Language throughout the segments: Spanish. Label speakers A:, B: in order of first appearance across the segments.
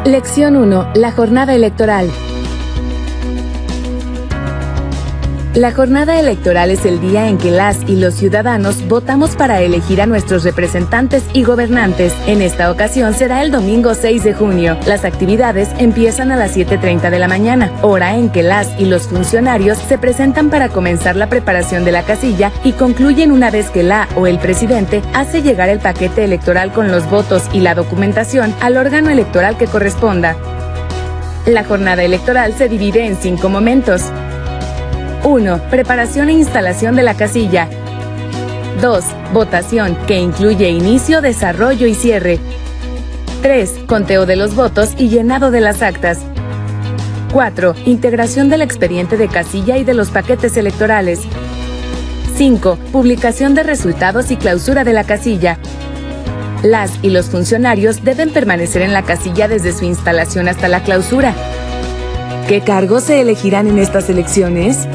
A: Lección 1. La jornada electoral. La jornada electoral es el día en que las y los ciudadanos votamos para elegir a nuestros representantes y gobernantes. En esta ocasión será el domingo 6 de junio. Las actividades empiezan a las 7:30 de la mañana, hora en que las y los funcionarios se presentan para comenzar la preparación de la casilla y concluyen una vez que la o el presidente hace llegar el paquete electoral con los votos y la documentación al órgano electoral que corresponda. La jornada electoral se divide en 5 momentos. 1. Preparación e instalación de la casilla. 2. Votación, que incluye inicio, desarrollo y cierre. 3. Conteo de los votos y llenado de las actas. 4. Integración del expediente de casilla y de los paquetes electorales. 5. Publicación de resultados y clausura de la casilla. Las y los funcionarios deben permanecer en la casilla desde su instalación hasta la clausura. ¿Qué cargos se elegirán en estas elecciones?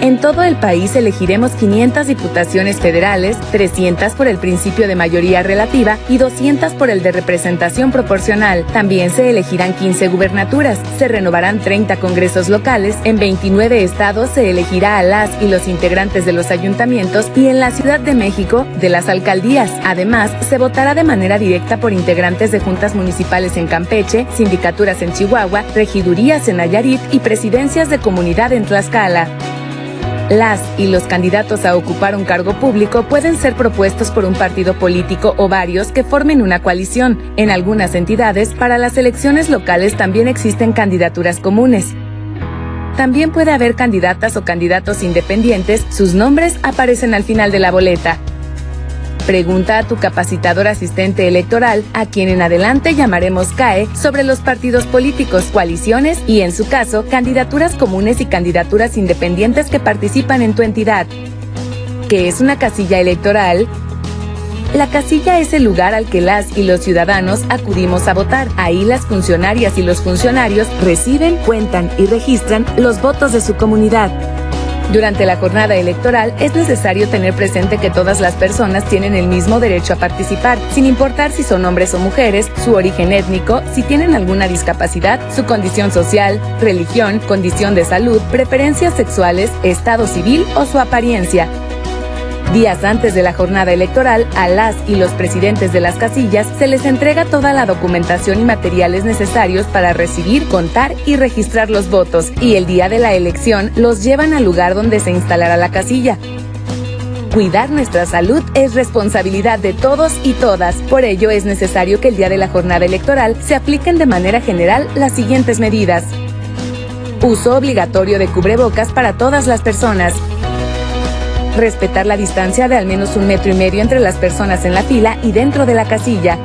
A: En todo el país elegiremos 500 diputaciones federales, 300 por el principio de mayoría relativa y 200 por el de representación proporcional. También se elegirán 15 gubernaturas, se renovarán 30 congresos locales, en 29 estados se elegirá a las y los integrantes de los ayuntamientos y en la Ciudad de México, de las alcaldías. Además, se votará de manera directa por integrantes de juntas municipales en Campeche, sindicaturas en Chihuahua, regidurías en Nayarit y presidencias de comunidad en Tlaxcala. Las y los candidatos a ocupar un cargo público pueden ser propuestos por un partido político o varios que formen una coalición. En algunas entidades, para las elecciones locales también existen candidaturas comunes. También puede haber candidatas o candidatos independientes, sus nombres aparecen al final de la boleta. Pregunta a tu capacitador asistente electoral, a quien en adelante llamaremos CAE, sobre los partidos políticos, coaliciones y, en su caso, candidaturas comunes y candidaturas independientes que participan en tu entidad. ¿Qué es una casilla electoral? La casilla es el lugar al que las y los ciudadanos acudimos a votar. Ahí las funcionarias y los funcionarios reciben, cuentan y registran los votos de su comunidad. Durante la jornada electoral es necesario tener presente que todas las personas tienen el mismo derecho a participar, sin importar si son hombres o mujeres, su origen étnico, si tienen alguna discapacidad, su condición social, religión, condición de salud, preferencias sexuales, estado civil o su apariencia. Días antes de la jornada electoral, a las y los presidentes de las casillas se les entrega toda la documentación y materiales necesarios para recibir, contar y registrar los votos, y el día de la elección los llevan al lugar donde se instalará la casilla. Cuidar nuestra salud es responsabilidad de todos y todas. Por ello es necesario que el día de la jornada electoral se apliquen de manera general las siguientes medidas. Uso obligatorio de cubrebocas para todas las personas. Respetar la distancia de al menos 1,5 metros entre las personas en la fila y dentro de la casilla.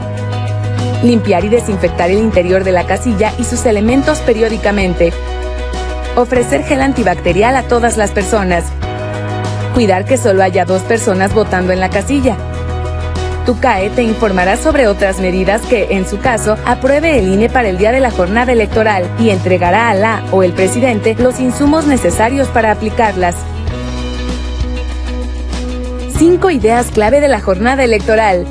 A: Limpiar y desinfectar el interior de la casilla y sus elementos periódicamente. Ofrecer gel antibacterial a todas las personas. Cuidar que solo haya 2 personas votando en la casilla. Tu CAE te informará sobre otras medidas que, en su caso, apruebe el INE para el día de la jornada electoral y entregará a la o el presidente los insumos necesarios para aplicarlas. 5 ideas clave de la jornada electoral.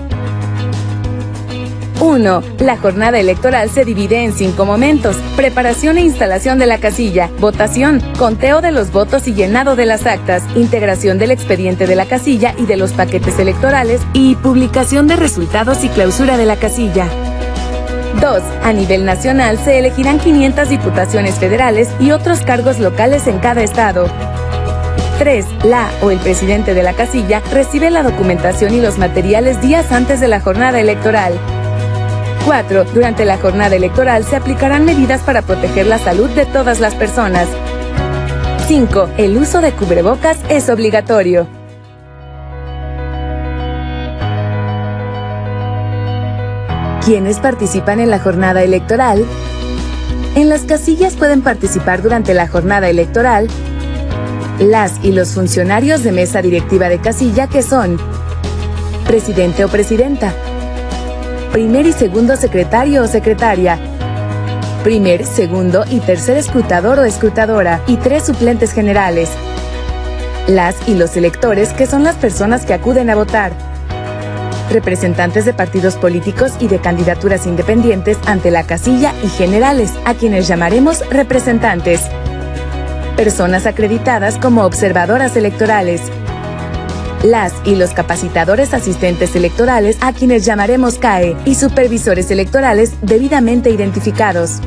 A: 1. La jornada electoral se divide en 5 momentos: preparación e instalación de la casilla, votación, conteo de los votos y llenado de las actas, integración del expediente de la casilla y de los paquetes electorales y publicación de resultados y clausura de la casilla. 2. A nivel nacional se elegirán 500 diputaciones federales y otros cargos locales en cada estado. 3. La o el presidente de la casilla recibe la documentación y los materiales días antes de la jornada electoral. 4. Durante la jornada electoral se aplicarán medidas para proteger la salud de todas las personas. 5. El uso de cubrebocas es obligatorio. ¿Quiénes participan en la jornada electoral? En las casillas pueden participar durante la jornada electoral las y los funcionarios de mesa directiva de casilla, que son presidente o presidenta, primer y segundo secretario o secretaria, primer, segundo y tercer escrutador o escrutadora y 3 suplentes generales. Las y los electores, que son las personas que acuden a votar. representantes de partidos políticos y de candidaturas independientes ante la casilla y generales, a quienes llamaremos representantes. Personas acreditadas como observadoras electorales. Las y los capacitadores asistentes electorales, a quienes llamaremos CAE, y supervisores electorales debidamente identificados.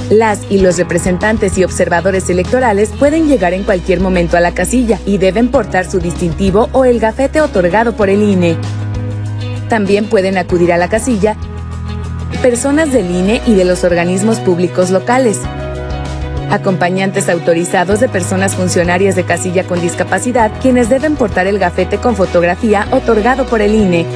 A: Las y los representantes y observadores electorales pueden llegar en cualquier momento a la casilla y deben portar su distintivo o el gafete otorgado por el INE. También pueden acudir a la casilla personas del INE y de los organismos públicos locales, acompañantes autorizados de personas funcionarias de casilla con discapacidad, quienes deben portar el gafete con fotografía otorgado por el INE.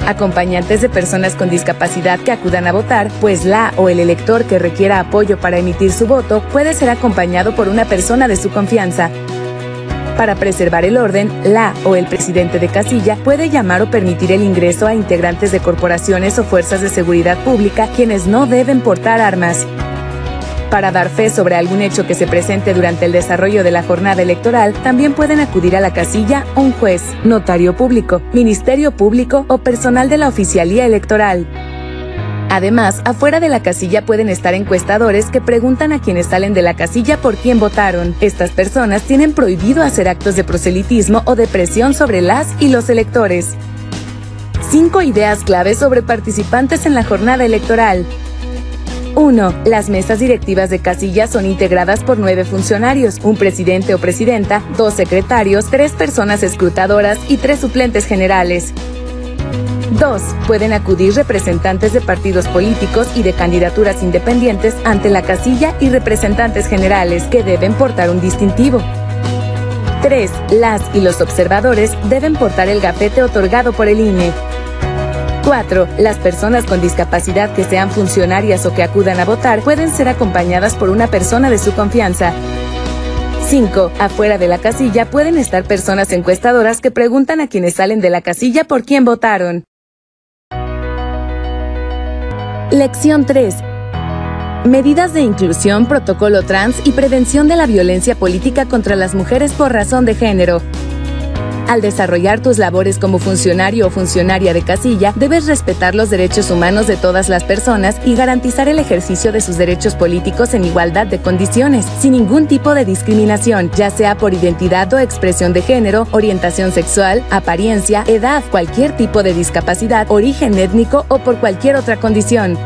A: Acompañantes de personas con discapacidad que acudan a votar, pues la o el elector que requiera apoyo para emitir su voto puede ser acompañado por una persona de su confianza. Para preservar el orden, la o el presidente de casilla puede llamar o permitir el ingreso a integrantes de corporaciones o fuerzas de seguridad pública, quienes no deben portar armas. Para dar fe sobre algún hecho que se presente durante el desarrollo de la jornada electoral, también pueden acudir a la casilla un juez, notario público, ministerio público o personal de la oficialía electoral. Además, afuera de la casilla pueden estar encuestadores que preguntan a quienes salen de la casilla por quién votaron. Estas personas tienen prohibido hacer actos de proselitismo o de presión sobre las y los electores. 5 ideas claves sobre participantes en la jornada electoral. 1. Las mesas directivas de casilla son integradas por 9 funcionarios, un presidente o presidenta, 2 secretarios, 3 personas escrutadoras y 3 suplentes generales. 2. Pueden acudir representantes de partidos políticos y de candidaturas independientes ante la casilla y representantes generales, que deben portar un distintivo. 3. Las y los observadores deben portar el gafete otorgado por el INE. 4. Las personas con discapacidad que sean funcionarias o que acudan a votar pueden ser acompañadas por una persona de su confianza. 5. Afuera de la casilla pueden estar personas encuestadoras que preguntan a quienes salen de la casilla por quién votaron. Lección 3. Medidas de inclusión, protocolo trans y prevención de la violencia política contra las mujeres por razón de género. Al desarrollar tus labores como funcionario o funcionaria de casilla, debes respetar los derechos humanos de todas las personas y garantizar el ejercicio de sus derechos políticos en igualdad de condiciones, sin ningún tipo de discriminación, ya sea por identidad o expresión de género, orientación sexual, apariencia, edad, cualquier tipo de discapacidad, origen étnico o por cualquier otra condición.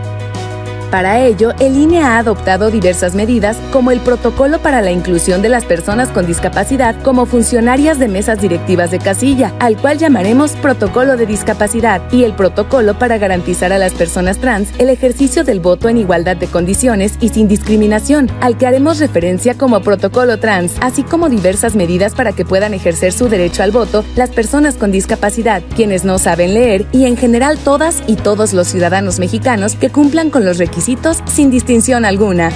A: Para ello, el INE ha adoptado diversas medidas, como el protocolo para la inclusión de las personas con discapacidad como funcionarias de mesas directivas de casilla, al cual llamaremos protocolo de discapacidad, y el protocolo para garantizar a las personas trans el ejercicio del voto en igualdad de condiciones y sin discriminación, al que haremos referencia como protocolo trans, así como diversas medidas para que puedan ejercer su derecho al voto las personas con discapacidad, quienes no saben leer y en general todas y todos los ciudadanos mexicanos que cumplan con los requisitos sin distinción alguna.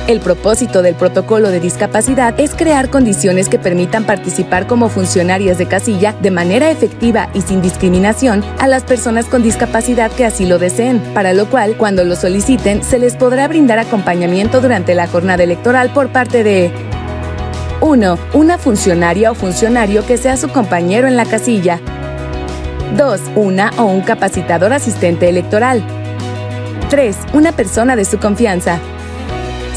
A: El propósito del protocolo de discapacidad es crear condiciones que permitan participar como funcionarias de casilla de manera efectiva y sin discriminación a las personas con discapacidad que así lo deseen, para lo cual, cuando lo soliciten, se les podrá brindar acompañamiento durante la jornada electoral por parte de 1. Una funcionaria o funcionario que sea su compañero en la casilla. 2. Una o un capacitador asistente electoral. 3. Una persona de su confianza.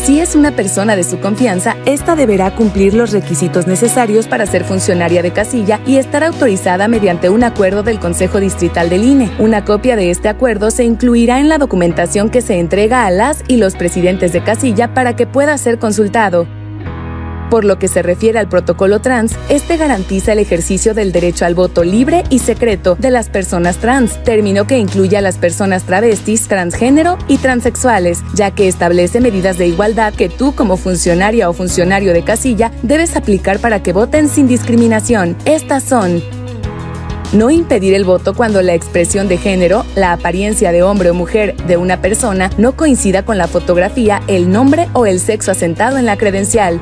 A: Si es una persona de su confianza, esta deberá cumplir los requisitos necesarios para ser funcionaria de casilla y estar autorizada mediante un acuerdo del Consejo Distrital del INE. Una copia de este acuerdo se incluirá en la documentación que se entrega a las y los presidentes de casilla para que pueda ser consultado. Por lo que se refiere al protocolo trans, este garantiza el ejercicio del derecho al voto libre y secreto de las personas trans, término que incluye a las personas travestis, transgénero y transexuales, ya que establece medidas de igualdad que tú como funcionaria o funcionario de casilla debes aplicar para que voten sin discriminación. Estas son: no impedir el voto cuando la expresión de género, la apariencia de hombre o mujer de una persona no coincida con la fotografía, el nombre o el sexo asentado en la credencial.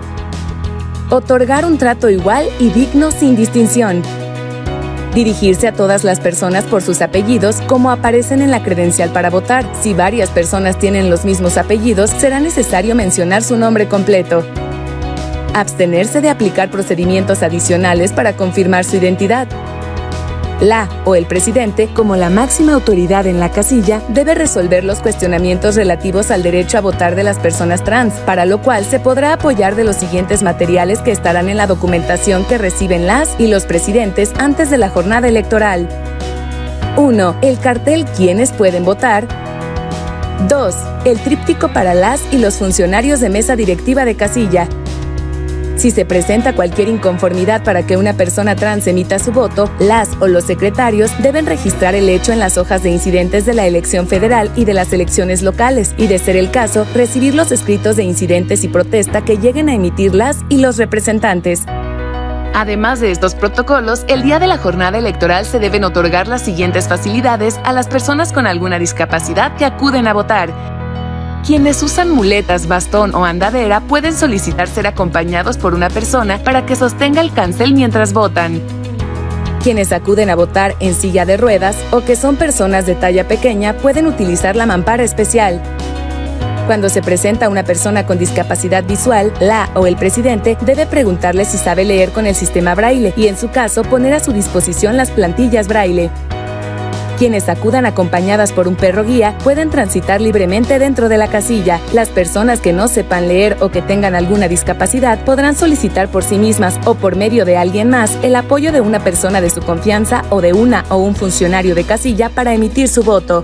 A: Otorgar un trato igual y digno sin distinción. Dirigirse a todas las personas por sus apellidos como aparecen en la credencial para votar. Si varias personas tienen los mismos apellidos, será necesario mencionar su nombre completo. Abstenerse de aplicar procedimientos adicionales para confirmar su identidad. La o el presidente, como la máxima autoridad en la casilla, debe resolver los cuestionamientos relativos al derecho a votar de las personas trans, para lo cual se podrá apoyar de los siguientes materiales que estarán en la documentación que reciben las y los presidentes antes de la jornada electoral. 1. El cartel ¿Quiénes pueden votar? 2. El tríptico para las y los funcionarios de mesa directiva de casilla. Si se presenta cualquier inconformidad para que una persona trans emita su voto, las o los secretarios deben registrar el hecho en las hojas de incidentes de la elección federal y de las elecciones locales, y de ser el caso, recibir los escritos de incidentes y protesta que lleguen a emitir las y los representantes. Además de estos protocolos, el día de la jornada electoral se deben otorgar las siguientes facilidades a las personas con alguna discapacidad que acuden a votar. Quienes usan muletas, bastón o andadera pueden solicitar ser acompañados por una persona para que sostenga el cancel mientras votan. Quienes acuden a votar en silla de ruedas o que son personas de talla pequeña pueden utilizar la mampara especial. Cuando se presenta una persona con discapacidad visual, la o el presidente debe preguntarle si sabe leer con el sistema Braille y, en su caso, poner a su disposición las plantillas Braille. Quienes acudan acompañadas por un perro guía pueden transitar libremente dentro de la casilla. Las personas que no sepan leer o que tengan alguna discapacidad podrán solicitar por sí mismas o por medio de alguien más el apoyo de una persona de su confianza o de una o un funcionario de casilla para emitir su voto.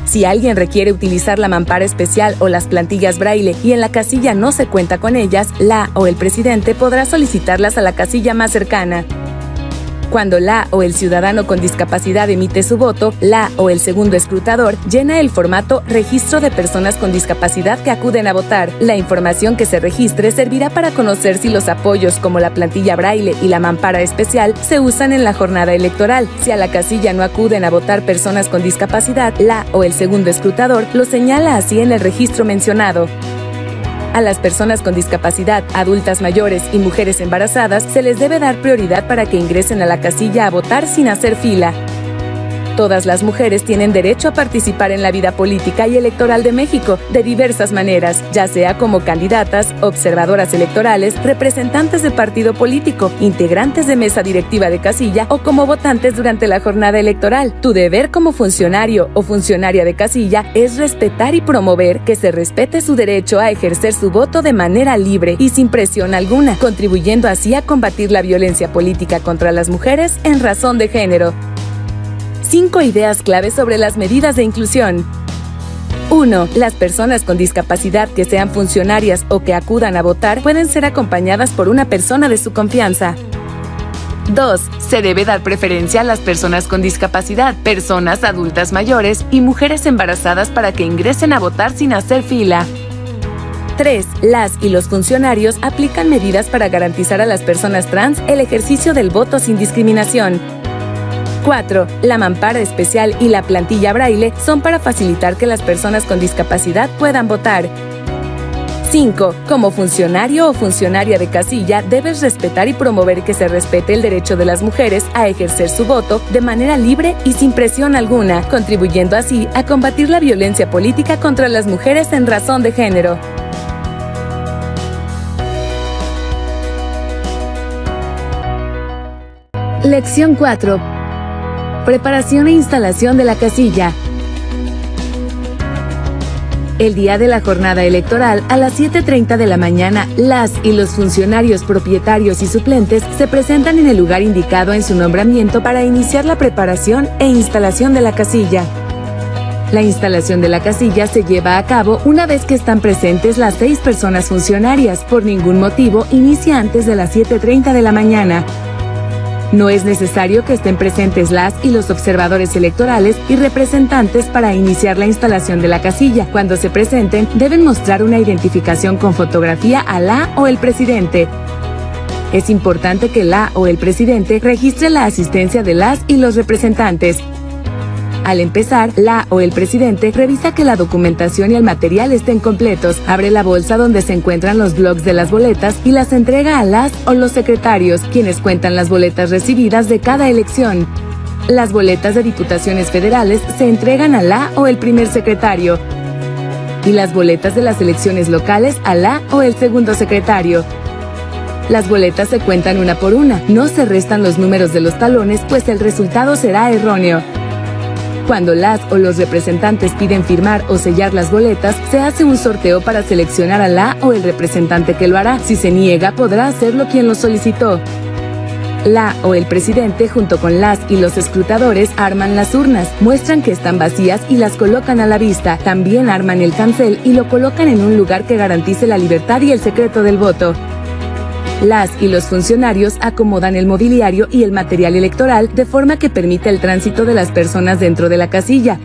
A: Si alguien requiere utilizar la mampara especial o las plantillas Braille y en la casilla no se cuenta con ellas, la o el presidente podrá solicitarlas a la casilla más cercana. Cuando la o el ciudadano con discapacidad emite su voto, la o el segundo escrutador llena el formato Registro de personas con discapacidad que acuden a votar. La información que se registre servirá para conocer si los apoyos como la plantilla Braille y la mampara especial se usan en la jornada electoral. Si a la casilla no acuden a votar personas con discapacidad, la o el segundo escrutador lo señala así en el registro mencionado. A las personas con discapacidad, adultas mayores y mujeres embarazadas se les debe dar prioridad para que ingresen a la casilla a votar sin hacer fila. Todas las mujeres tienen derecho a participar en la vida política y electoral de México de diversas maneras, ya sea como candidatas, observadoras electorales, representantes de partido político, integrantes de mesa directiva de casilla o como votantes durante la jornada electoral. Tu deber como funcionario o funcionaria de casilla es respetar y promover que se respete su derecho a ejercer su voto de manera libre y sin presión alguna, contribuyendo así a combatir la violencia política contra las mujeres en razón de género. 5 ideas clave sobre las medidas de inclusión. 1. Las personas con discapacidad que sean funcionarias o que acudan a votar pueden ser acompañadas por una persona de su confianza. 2. Se debe dar preferencia a las personas con discapacidad, personas adultas mayores y mujeres embarazadas para que ingresen a votar sin hacer fila. 3. Las y los funcionarios aplican medidas para garantizar a las personas trans el ejercicio del voto sin discriminación. 4. La mampara especial y la plantilla Braille son para facilitar que las personas con discapacidad puedan votar. 5. Como funcionario o funcionaria de casilla, debes respetar y promover que se respete el derecho de las mujeres a ejercer su voto de manera libre y sin presión alguna, contribuyendo así a combatir la violencia política contra las mujeres en razón de género. Lección 4. Preparación e instalación de la casilla. El día de la jornada electoral, a las 7:30 de la mañana, las y los funcionarios propietarios y suplentes se presentan en el lugar indicado en su nombramiento para iniciar la preparación e instalación de la casilla. La instalación de la casilla se lleva a cabo una vez que están presentes las 6 personas funcionarias. Por ningún motivo inicia antes de las 7:30 de la mañana. No es necesario que estén presentes las y los observadores electorales y representantes para iniciar la instalación de la casilla. Cuando se presenten, deben mostrar una identificación con fotografía a la o el presidente. Es importante que la o el presidente registre la asistencia de las y los representantes. Al empezar, la o el presidente revisa que la documentación y el material estén completos, abre la bolsa donde se encuentran los blocs de las boletas y las entrega a las o los secretarios, quienes cuentan las boletas recibidas de cada elección. Las boletas de diputaciones federales se entregan a la o el primer secretario y las boletas de las elecciones locales a la o el segundo secretario. Las boletas se cuentan una por una, no se restan los números de los talones, pues el resultado será erróneo. Cuando las o los representantes piden firmar o sellar las boletas, se hace un sorteo para seleccionar a la o el representante que lo hará. Si se niega, podrá hacerlo quien lo solicitó. La o el presidente, junto con las y los escrutadores, arman las urnas, muestran que están vacías y las colocan a la vista. También arman el cancel y lo colocan en un lugar que garantice la libertad y el secreto del voto. Las y los funcionarios acomodan el mobiliario y el material electoral de forma que permite el tránsito de las personas dentro de la casilla.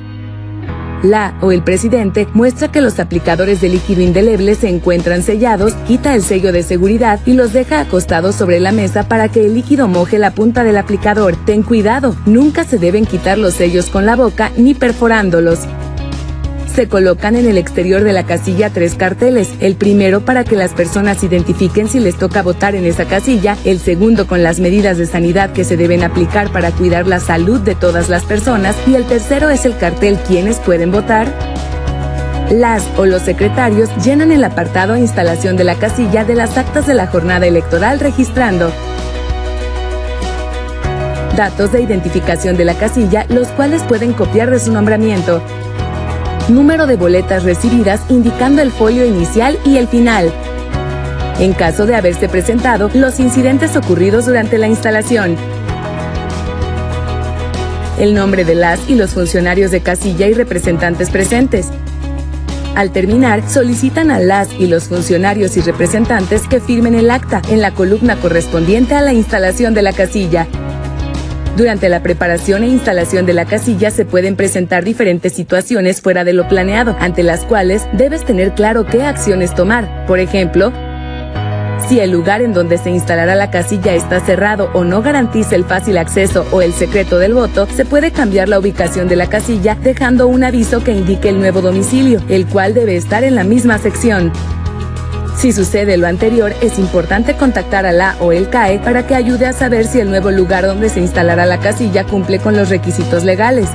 A: La o el presidente muestra que los aplicadores de líquido indeleble se encuentran sellados, quita el sello de seguridad y los deja acostados sobre la mesa para que el líquido moje la punta del aplicador. Ten cuidado, nunca se deben quitar los sellos con la boca ni perforándolos. Se colocan en el exterior de la casilla 3 carteles, el primero para que las personas identifiquen si les toca votar en esa casilla, el segundo con las medidas de sanidad que se deben aplicar para cuidar la salud de todas las personas y el tercero es el cartel ¿Quiénes pueden votar? Las o los secretarios llenan el apartado Instalación de la casilla de las actas de la jornada electoral registrando datos de identificación de la casilla, los cuales pueden copiar de su nombramiento. Número de boletas recibidas indicando el folio inicial y el final. En caso de haberse presentado, los incidentes ocurridos durante la instalación. El nombre de las y los funcionarios de casilla y representantes presentes. Al terminar, solicitan a las y los funcionarios y representantes que firmen el acta en la columna correspondiente a la instalación de la casilla. Durante la preparación e instalación de la casilla se pueden presentar diferentes situaciones fuera de lo planeado, ante las cuales debes tener claro qué acciones tomar. Por ejemplo, si el lugar en donde se instalará la casilla está cerrado o no garantiza el fácil acceso o el secreto del voto, se puede cambiar la ubicación de la casilla dejando un aviso que indique el nuevo domicilio, el cual debe estar en la misma sección. Si sucede lo anterior, es importante contactar a la o el CAE para que ayude a saber si el nuevo lugar donde se instalará la casilla cumple con los requisitos legales.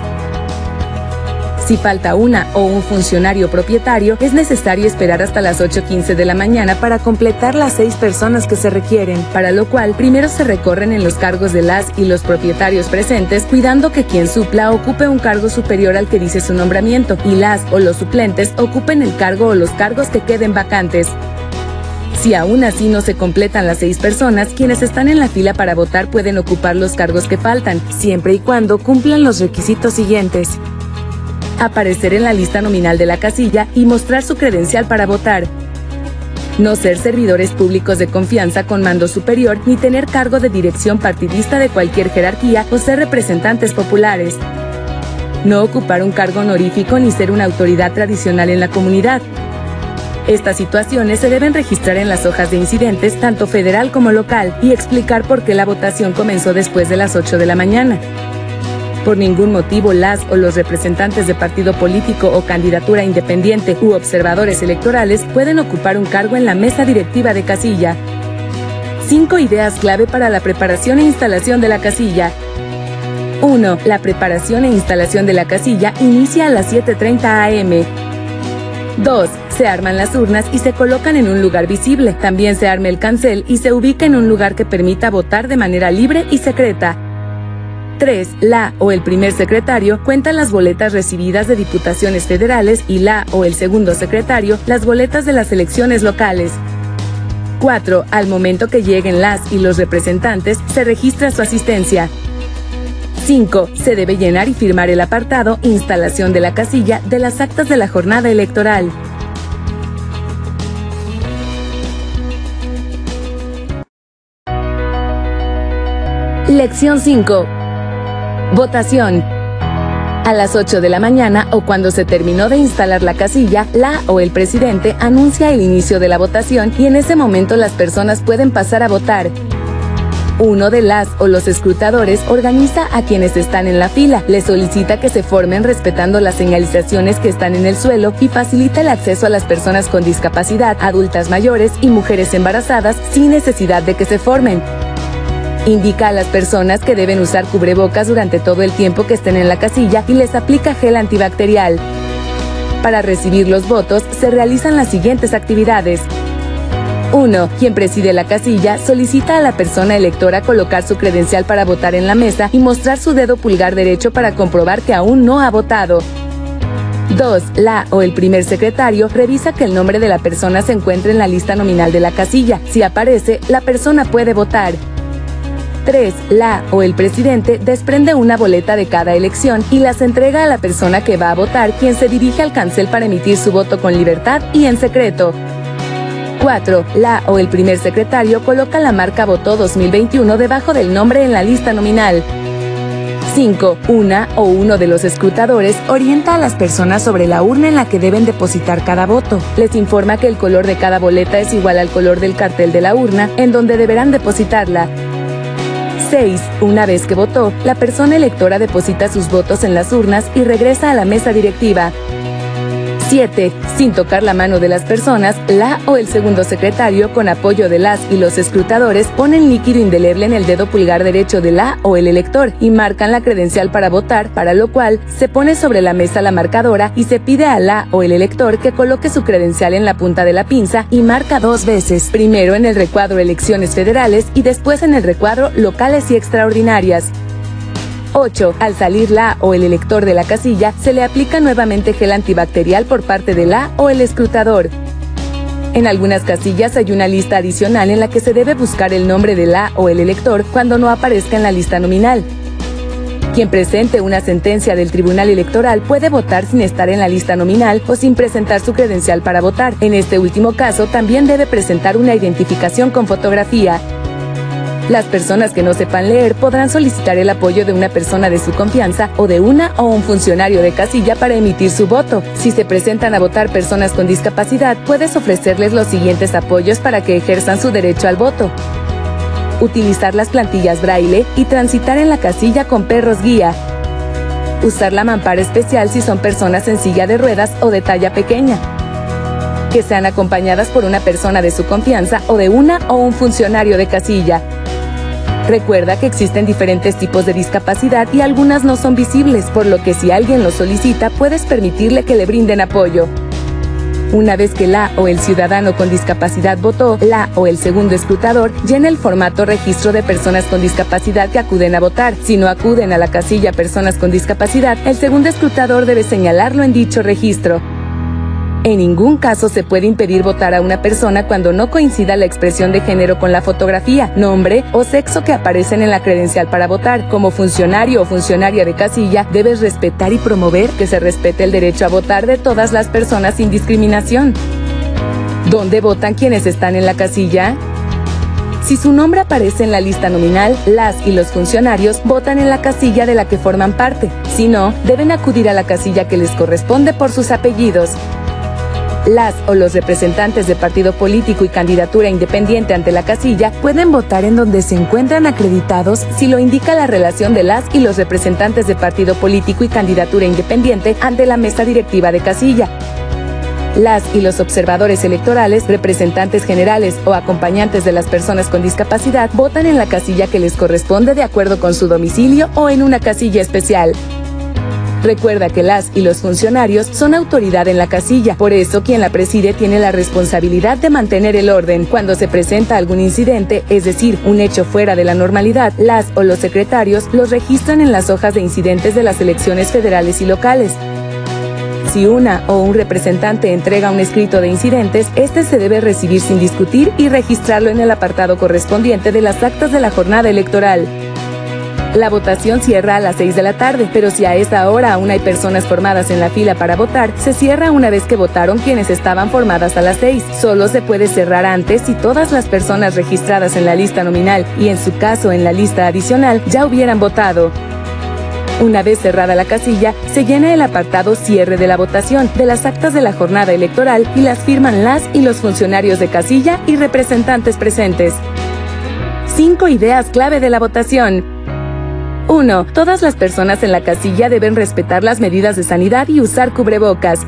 A: Si falta una o un funcionario propietario, es necesario esperar hasta las 8:15 de la mañana para completar las 6 personas que se requieren, para lo cual primero se recorren en los cargos de las y los propietarios presentes, cuidando que quien supla ocupe un cargo superior al que dice su nombramiento, y las o los suplentes ocupen el cargo o los cargos que queden vacantes. Si aún así no se completan las 6 personas, quienes están en la fila para votar pueden ocupar los cargos que faltan, siempre y cuando cumplan los requisitos siguientes: aparecer en la lista nominal de la casilla y mostrar su credencial para votar. No ser servidores públicos de confianza con mando superior ni tener cargo de dirección partidista de cualquier jerarquía o ser representantes populares. No ocupar un cargo honorífico ni ser una autoridad tradicional en la comunidad. Estas situaciones se deben registrar en las hojas de incidentes, tanto federal como local, y explicar por qué la votación comenzó después de las 8 de la mañana. Por ningún motivo las o los representantes de partido político o candidatura independiente u observadores electorales pueden ocupar un cargo en la mesa directiva de casilla. 5 ideas clave para la preparación e instalación de la casilla. 1. La preparación e instalación de la casilla inicia a las 7:30 am. 2. Se arman las urnas y se colocan en un lugar visible. También se arma el cancel y se ubica en un lugar que permita votar de manera libre y secreta. 3. La o el primer secretario cuentan las boletas recibidas de diputaciones federales y la o el segundo secretario las boletas de las elecciones locales. 4. Al momento que lleguen las y los representantes, se registra su asistencia. 5. Se debe llenar y firmar el apartado Instalación de la casilla de las actas de la jornada electoral. Lección 5. Votación. A las 8 de la mañana o cuando se terminó de instalar la casilla, la o el presidente anuncia el inicio de la votación y en ese momento las personas pueden pasar a votar. Uno de las o los escrutadores organiza a quienes están en la fila, les solicita que se formen respetando las señalizaciones que están en el suelo y facilita el acceso a las personas con discapacidad, adultas mayores y mujeres embarazadas sin necesidad de que se formen. Indica a las personas que deben usar cubrebocas durante todo el tiempo que estén en la casilla y les aplica gel antibacterial. Para recibir los votos se realizan las siguientes actividades. 1. Quien preside la casilla solicita a la persona electora colocar su credencial para votar en la mesa y mostrar su dedo pulgar derecho para comprobar que aún no ha votado. 2. La o el primer secretario revisa que el nombre de la persona se encuentre en la lista nominal de la casilla. Si aparece, la persona puede votar. 3. La o el presidente desprende una boleta de cada elección y las entrega a la persona que va a votar, quien se dirige al cancel para emitir su voto con libertad y en secreto. 4. La o el primer secretario coloca la marca Votó 2021 debajo del nombre en la lista nominal. 5. Una o uno de los escrutadores orienta a las personas sobre la urna en la que deben depositar cada voto. Les informa que el color de cada boleta es igual al color del cartel de la urna en donde deberán depositarla. 6. Una vez que votó, la persona electora deposita sus votos en las urnas y regresa a la mesa directiva. 7. Sin tocar la mano de las personas, la o el segundo secretario, con apoyo de las y los escrutadores, ponen líquido indeleble en el dedo pulgar derecho de la o el elector y marcan la credencial para votar, para lo cual se pone sobre la mesa la marcadora y se pide a la o el elector que coloque su credencial en la punta de la pinza y marca 2 veces, primero en el recuadro Elecciones Federales y después en el recuadro Locales y Extraordinarias. 8. Al salir la o el elector de la casilla, se le aplica nuevamente gel antibacterial por parte de la o el escrutador. En algunas casillas hay una lista adicional en la que se debe buscar el nombre de la o el elector cuando no aparezca en la lista nominal. Quien presente una sentencia del Tribunal Electoral puede votar sin estar en la lista nominal o sin presentar su credencial para votar. En este último caso, también debe presentar una identificación con fotografía. Las personas que no sepan leer podrán solicitar el apoyo de una persona de su confianza o de una o un funcionario de casilla para emitir su voto. Si se presentan a votar personas con discapacidad, puedes ofrecerles los siguientes apoyos para que ejerzan su derecho al voto: utilizar las plantillas braille y transitar en la casilla con perros guía. Usar la mampara especial si son personas en silla de ruedas o de talla pequeña. Que sean acompañadas por una persona de su confianza o de una o un funcionario de casilla. Recuerda que existen diferentes tipos de discapacidad y algunas no son visibles, por lo que si alguien lo solicita, puedes permitirle que le brinden apoyo. Una vez que la o el ciudadano con discapacidad votó, la o el segundo escrutador llena el formato Registro de personas con discapacidad que acuden a votar. Si no acuden a la casilla personas con discapacidad, el segundo escrutador debe señalarlo en dicho registro. En ningún caso se puede impedir votar a una persona cuando no coincida la expresión de género con la fotografía, nombre o sexo que aparecen en la credencial para votar. Como funcionario o funcionaria de casilla, debes respetar y promover que se respete el derecho a votar de todas las personas sin discriminación. ¿Dónde votan quienes están en la casilla? Si su nombre aparece en la lista nominal, las y los funcionarios votan en la casilla de la que forman parte. Si no, deben acudir a la casilla que les corresponde por sus apellidos. Las o los representantes de partido político y candidatura independiente ante la casilla pueden votar en donde se encuentran acreditados si lo indica la relación de las y los representantes de partido político y candidatura independiente ante la mesa directiva de casilla. Las y los observadores electorales, representantes generales o acompañantes de las personas con discapacidad votan en la casilla que les corresponde de acuerdo con su domicilio o en una casilla especial. Recuerda que las y los funcionarios son autoridad en la casilla, por eso quien la preside tiene la responsabilidad de mantener el orden. Cuando se presenta algún incidente, es decir, un hecho fuera de la normalidad, las o los secretarios los registran en las hojas de incidentes de las elecciones federales y locales. Si una o un representante entrega un escrito de incidentes, este se debe recibir sin discutir y registrarlo en el apartado correspondiente de las actas de la jornada electoral. La votación cierra a las 6 de la tarde, pero si a esa hora aún hay personas formadas en la fila para votar, se cierra una vez que votaron quienes estaban formadas a las 6. Solo se puede cerrar antes si todas las personas registradas en la lista nominal y en su caso en la lista adicional ya hubieran votado. Una vez cerrada la casilla, se llena el apartado Cierre de la votación de las actas de la jornada electoral y las firman las y los funcionarios de casilla y representantes presentes. 5 ideas clave de la votación. 1. Todas las personas en la casilla deben respetar las medidas de sanidad y usar cubrebocas.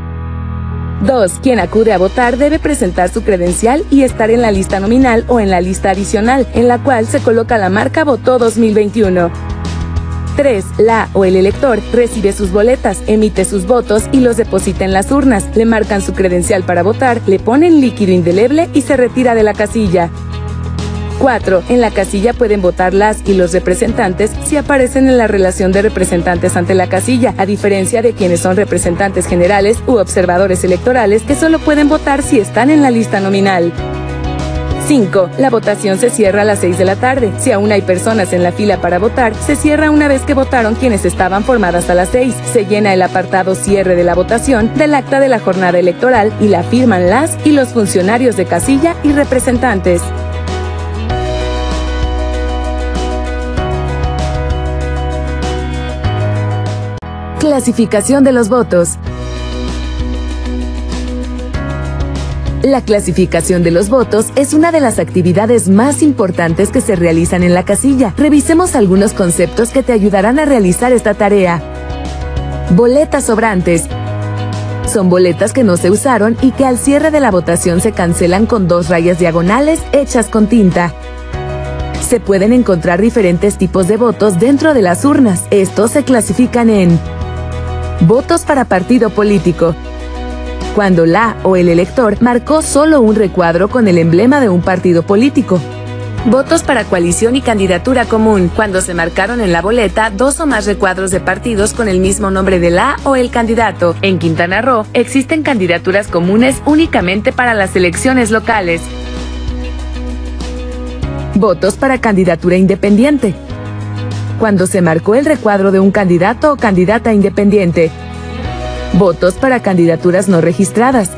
A: 2. Quien acude a votar debe presentar su credencial y estar en la lista nominal o en la lista adicional, en la cual se coloca la marca Votó 2021. 3. La o el elector recibe sus boletas, emite sus votos y los deposita en las urnas, le marcan su credencial para votar, le ponen líquido indeleble y se retira de la casilla. 4. En la casilla pueden votar las y los representantes si aparecen en la relación de representantes ante la casilla, a diferencia de quienes son representantes generales u observadores electorales que solo pueden votar si están en la lista nominal. 5. La votación se cierra a las 6 de la tarde. Si aún hay personas en la fila para votar, se cierra una vez que votaron quienes estaban formadas a las 6. Se llena el apartado cierre de la votación del acta de la jornada electoral y la firman las y los funcionarios de casilla y representantes. Clasificación de los votos. La clasificación de los votos es una de las actividades más importantes que se realizan en la casilla. Revisemos algunos conceptos que te ayudarán a realizar esta tarea. Boletas sobrantes. Son boletas que no se usaron y que al cierre de la votación se cancelan con 2 rayas diagonales hechas con tinta. Se pueden encontrar diferentes tipos de votos dentro de las urnas. Estos se clasifican en votos para partido político. Cuando la o el elector marcó solo un recuadro con el emblema de un partido político. Votos para coalición y candidatura común, cuando se marcaron en la boleta 2 o más recuadros de partidos con el mismo nombre de la o el candidato. En Quintana Roo existen candidaturas comunes únicamente para las elecciones locales. Votos para candidatura independiente. Cuando se marcó el recuadro de un candidato o candidata independiente. Votos para candidaturas no registradas.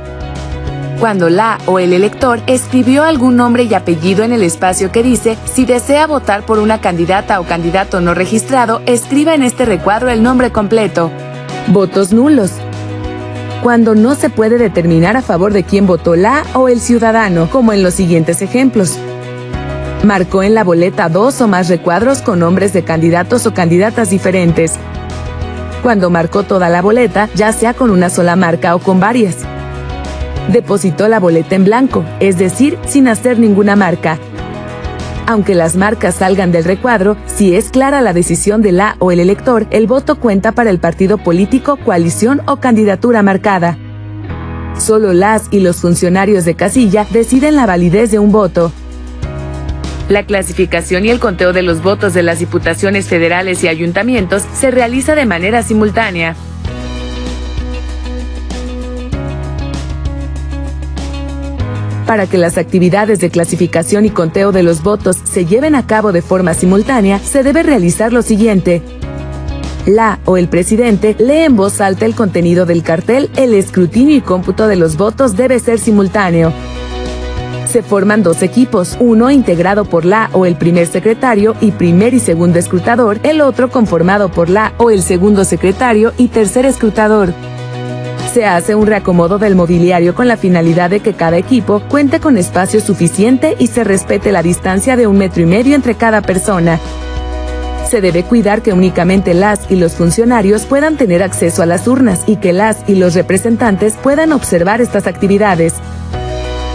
A: Cuando la o el elector escribió algún nombre y apellido en el espacio que dice, si desea votar por una candidata o candidato no registrado, escriba en este recuadro el nombre completo. Votos nulos. Cuando no se puede determinar a favor de quién votó la o el ciudadano, como en los siguientes ejemplos. Marcó en la boleta 2 o más recuadros con nombres de candidatos o candidatas diferentes. Cuando marcó toda la boleta, ya sea con una sola marca o con varias. Depositó la boleta en blanco, es decir, sin hacer ninguna marca. Aunque las marcas salgan del recuadro, si es clara la decisión de la o el elector, el voto cuenta para el partido político, coalición o candidatura marcada. Solo las y los funcionarios de casilla deciden la validez de un voto. La clasificación y el conteo de los votos de las diputaciones federales y ayuntamientos se realiza de manera simultánea. Para que las actividades de clasificación y conteo de los votos se lleven a cabo de forma simultánea, se debe realizar lo siguiente. La o el presidente lee en voz alta el contenido del cartel. El escrutinio y cómputo de los votos debe ser simultáneo. Se forman 2 equipos, uno integrado por la o el primer secretario y primer y segundo escrutador, el otro conformado por la o el segundo secretario y tercer escrutador. Se hace un reacomodo del mobiliario con la finalidad de que cada equipo cuente con espacio suficiente y se respete la distancia de 1,5 metros entre cada persona. Se debe cuidar que únicamente las y los funcionarios puedan tener acceso a las urnas y que las y los representantes puedan observar estas actividades.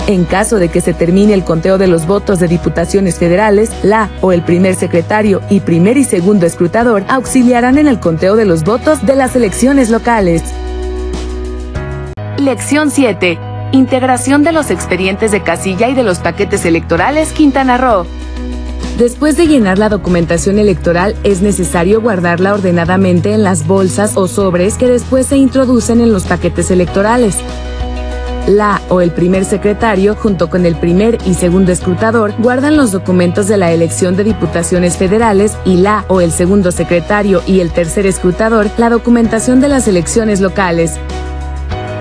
A: En caso de que se termine el conteo de los votos de diputaciones federales, la o el primer secretario y primer y segundo escrutador auxiliarán en el conteo de los votos de las elecciones locales. Lección 7. Integración de los expedientes de casilla y de los paquetes electorales Quintana Roo. Después de llenar la documentación electoral, es necesario guardarla ordenadamente en las bolsas o sobres que después se introducen en los paquetes electorales. La o el primer secretario, junto con el primer y segundo escrutador, guardan los documentos de la elección de diputaciones federales y la o el segundo secretario y el tercer escrutador, la documentación de las elecciones locales.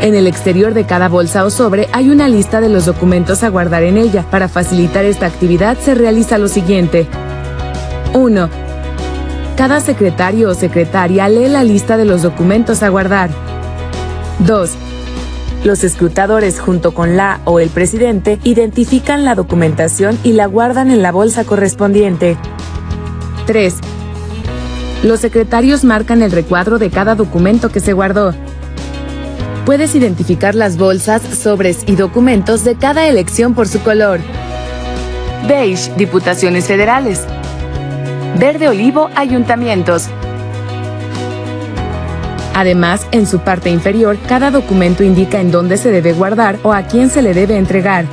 A: En el exterior de cada bolsa o sobre hay una lista de los documentos a guardar en ella. Para facilitar esta actividad se realiza lo siguiente. 1. Cada secretario o secretaria lee la lista de los documentos a guardar. 2. Los escrutadores, junto con la o el presidente, identifican la documentación y la guardan en la bolsa correspondiente. 3. Los secretarios marcan el recuadro de cada documento que se guardó. Puedes identificar las bolsas, sobres y documentos de cada elección por su color. Beige, diputaciones federales. Verde olivo, ayuntamientos. Además, en su parte inferior, cada documento indica en dónde se debe guardar o a quién se le debe entregar.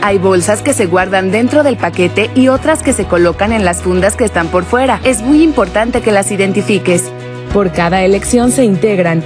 A: Hay bolsas que se guardan dentro del paquete y otras que se colocan en las fundas que están por fuera. Es muy importante que las identifiques. Por cada elección se integran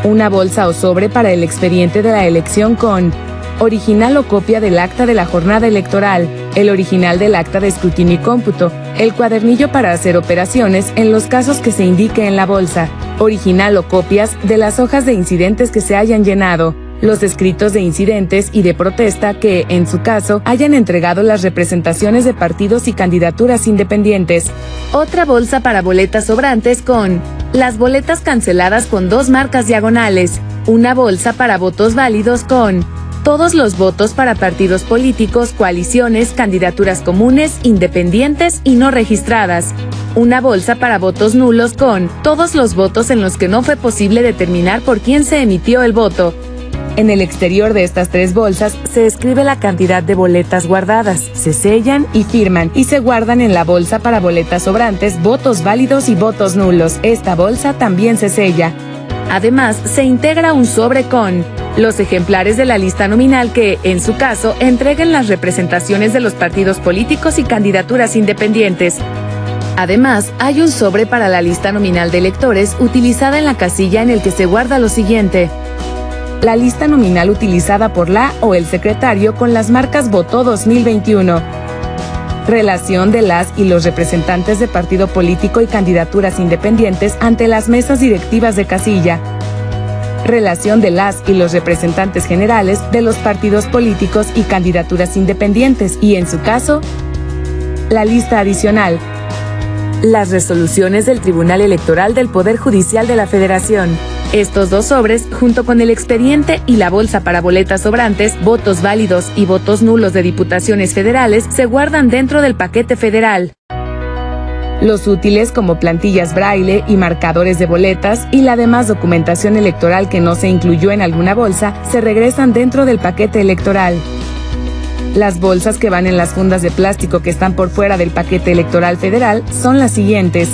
A: una bolsa o sobre para el expediente de la elección con original o copia del acta de la jornada electoral, el original del acta de escrutinio y cómputo, el cuadernillo para hacer operaciones en los casos que se indique en la bolsa, original o copias de las hojas de incidentes que se hayan llenado, los escritos de incidentes y de protesta que, en su caso, hayan entregado las representaciones de partidos y candidaturas independientes. Otra bolsa para boletas sobrantes con las boletas canceladas con 2 marcas diagonales, una bolsa para votos válidos con todos los votos para partidos políticos, coaliciones, candidaturas comunes, independientes y no registradas. Una bolsa para votos nulos con todos los votos en los que no fue posible determinar por quién se emitió el voto. En el exterior de estas 3 bolsas se escribe la cantidad de boletas guardadas, se sellan y firman y se guardan en la bolsa para boletas sobrantes, votos válidos y votos nulos. Esta bolsa también se sella. Además, se integra un sobre con los ejemplares de la lista nominal que, en su caso, entreguen las representaciones de los partidos políticos y candidaturas independientes. Además, hay un sobre para la lista nominal de electores utilizada en la casilla en el que se guarda lo siguiente: la lista nominal utilizada por la o el secretario con las marcas Votó 2021. Relación de las y los representantes de partido político y candidaturas independientes ante las mesas directivas de casilla. Relación de las y los representantes generales de los partidos políticos y candidaturas independientes y, en su caso, la lista adicional. Las resoluciones del Tribunal Electoral del Poder Judicial de la Federación. Estos 2 sobres, junto con el expediente y la bolsa para boletas sobrantes, votos válidos y votos nulos de diputaciones federales, se guardan dentro del paquete federal. Los útiles como plantillas braille y marcadores de boletas y la demás documentación electoral que no se incluyó en alguna bolsa, se regresan dentro del paquete electoral. Las bolsas que van en las fundas de plástico que están por fuera del paquete electoral federal son las siguientes: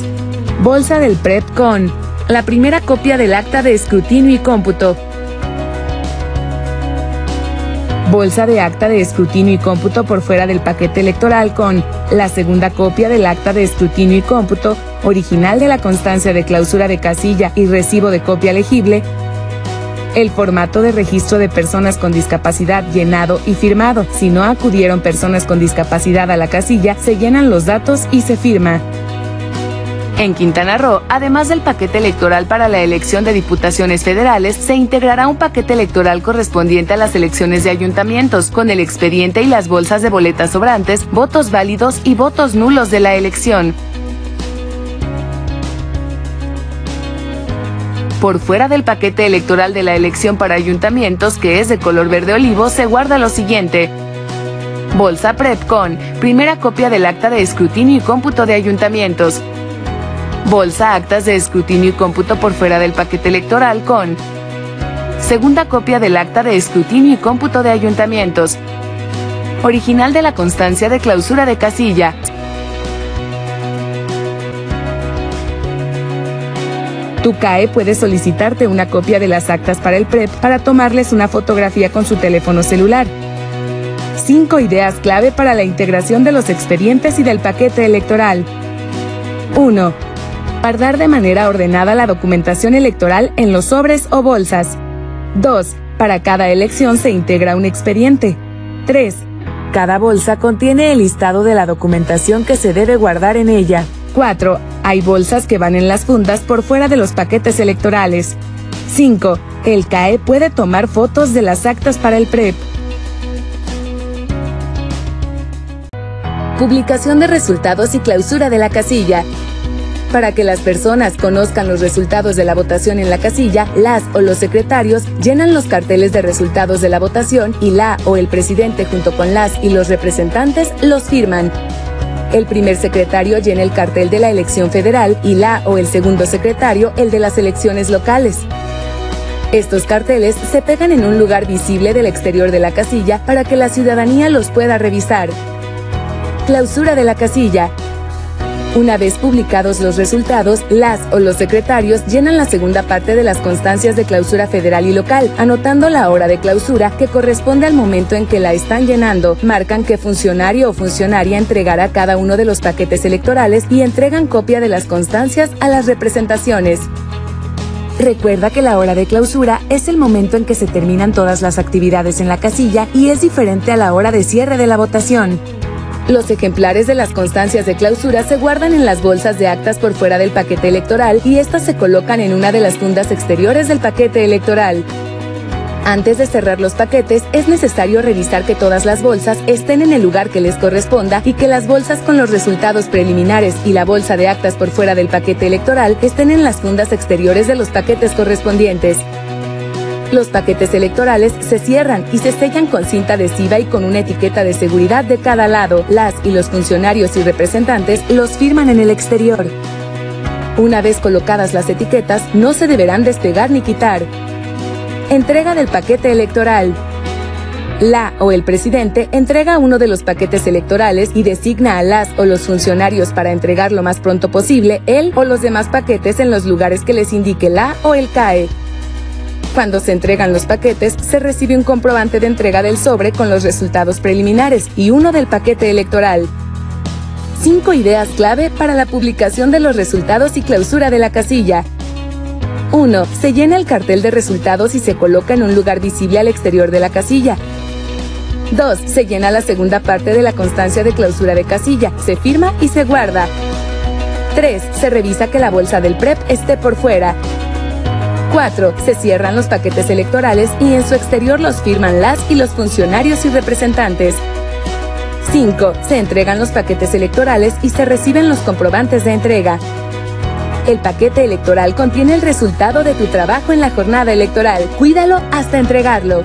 A: bolsa del PREP con la primera copia del acta de escrutinio y cómputo, bolsa de acta de escrutinio y cómputo por fuera del paquete electoral con la segunda copia del acta de escrutinio y cómputo, original de la constancia de clausura de casilla y recibo de copia legible, el formato de registro de personas con discapacidad llenado y firmado. Si no acudieron personas con discapacidad a la casilla, se llenan los datos y se firma. En Quintana Roo, además del paquete electoral para la elección de diputaciones federales, se integrará un paquete electoral correspondiente a las elecciones de ayuntamientos, con el expediente y las bolsas de boletas sobrantes, votos válidos y votos nulos de la elección. Por fuera del paquete electoral de la elección para ayuntamientos, que es de color verde olivo, se guarda lo siguiente: bolsa PREP con primera copia del acta de escrutinio y cómputo de ayuntamientos, bolsa actas de escrutinio y cómputo por fuera del paquete electoral con segunda copia del acta de escrutinio y cómputo de ayuntamientos, original de la constancia de clausura de casilla. Tu CAE puede solicitarte una copia de las actas para el PREP para tomarles una fotografía con su teléfono celular. 5 ideas clave para la integración de los expedientes y del paquete electoral. 1. Guardar de manera ordenada la documentación electoral en los sobres o bolsas. 2. Para cada elección se integra un expediente. 3. Cada bolsa contiene el listado de la documentación que se debe guardar en ella. 4. Hay bolsas que van en las fundas por fuera de los paquetes electorales. 5. El CAE puede tomar fotos de las actas para el PREP. Publicación de resultados y clausura de la casilla. Para que las personas conozcan los resultados de la votación en la casilla, las o los secretarios llenan los carteles de resultados de la votación y la o el presidente junto con las y los representantes los firman. El primer secretario llena el cartel de la elección federal y la o el segundo secretario el de las elecciones locales. Estos carteles se pegan en un lugar visible del exterior de la casilla para que la ciudadanía los pueda revisar. Clausura de la casilla. Una vez publicados los resultados, las o los secretarios llenan la segunda parte de las constancias de clausura federal y local, anotando la hora de clausura que corresponde al momento en que la están llenando, marcan qué funcionario o funcionaria entregará cada uno de los paquetes electorales y entregan copia de las constancias a las representaciones. Recuerda que la hora de clausura es el momento en que se terminan todas las actividades en la casilla y es diferente a la hora de cierre de la votación. Los ejemplares de las constancias de clausura se guardan en las bolsas de actas por fuera del paquete electoral y estas se colocan en una de las fundas exteriores del paquete electoral. Antes de cerrar los paquetes, es necesario revisar que todas las bolsas estén en el lugar que les corresponda y que las bolsas con los resultados preliminares y la bolsa de actas por fuera del paquete electoral estén en las fundas exteriores de los paquetes correspondientes. Los paquetes electorales se cierran y se sellan con cinta adhesiva y con una etiqueta de seguridad de cada lado. Las y los funcionarios y representantes los firman en el exterior. Una vez colocadas las etiquetas, no se deberán despegar ni quitar. Entrega del paquete electoral. La o el presidente entrega uno de los paquetes electorales y designa a las o los funcionarios para entregar lo más pronto posible él o los demás paquetes en los lugares que les indique la o el CAE. Cuando se entregan los paquetes, se recibe un comprobante de entrega del sobre con los resultados preliminares y uno del paquete electoral. 5 ideas clave para la publicación de los resultados y clausura de la casilla. 1. Se llena el cartel de resultados y se coloca en un lugar visible al exterior de la casilla. 2. Se llena la segunda parte de la constancia de clausura de casilla, se firma y se guarda. 3. Se revisa que la bolsa del PREP esté por fuera. 4. Se cierran los paquetes electorales y en su exterior los firman las y los funcionarios y representantes. 5. Se entregan los paquetes electorales y se reciben los comprobantes de entrega. El paquete electoral contiene el resultado de tu trabajo en la jornada electoral. Cuídalo hasta entregarlo.